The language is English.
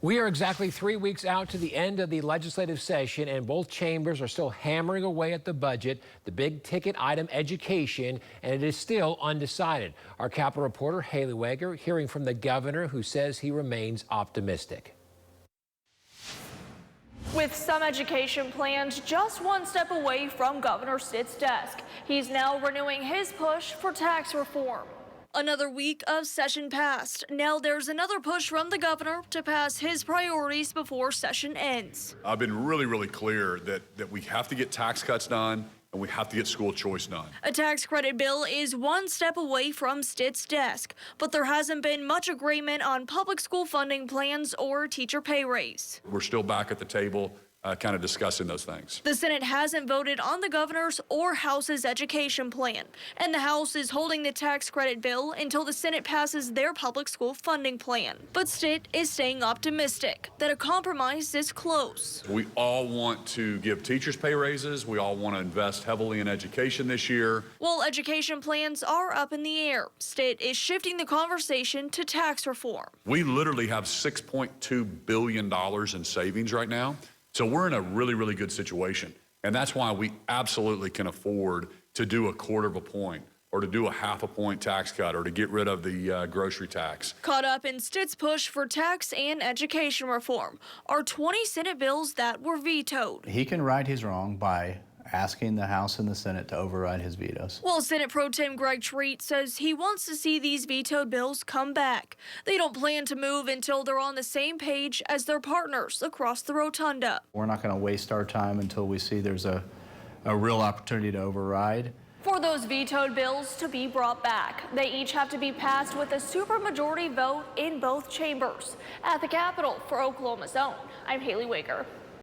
We are exactly 3 weeks out to the end of the legislative session, and both chambers are still hammering away at the budget, the big ticket item education, and it is still undecided. Our Capitol reporter Haley Wager hearing from the governor, who says he remains optimistic. With some education plans just one step away from Governor Stitt's desk, he's now renewing his push for tax reform. Another week of session passed. Now there's another push from the governor to pass his priorities before session ends. I've been really clear that we have to get tax cuts done and we have to get school choice done. A tax credit bill is one step away from Stitt's desk, but there hasn't been much agreement on public school funding plans or teacher pay raise. We're still back at the table kind of discussing those things. The Senate hasn't voted on the governor's or House's education plan, and the House is holding the tax credit bill until the Senate passes their public school funding plan. But Stitt is staying optimistic that a compromise is close. We all want to give teachers pay raises. We all want to invest heavily in education this year. While education plans are up in the air, Stitt is shifting the conversation to tax reform. We literally have $6.2 billion in savings right now. So we're in a really good situation. And that's why we absolutely can afford to do a 1/4 point or to do a 1/2 point tax cut or to get rid of the grocery tax. Caught up in Stitt's push for tax and education reform are 20 Senate bills that were vetoed. He can right his wrong by asking the House and the Senate to override his vetoes. While Senate Pro Tem Greg Treat says he wants to see these vetoed bills come back. They don't plan to move until they're on the same page as their partners across the rotunda. We're not going to waste our time until we see there's a real opportunity to override. For those vetoed bills to be brought back, they each have to be passed with a supermajority vote in both chambers. At the Capitol for Oklahoma's Own, I'm Haley Wager.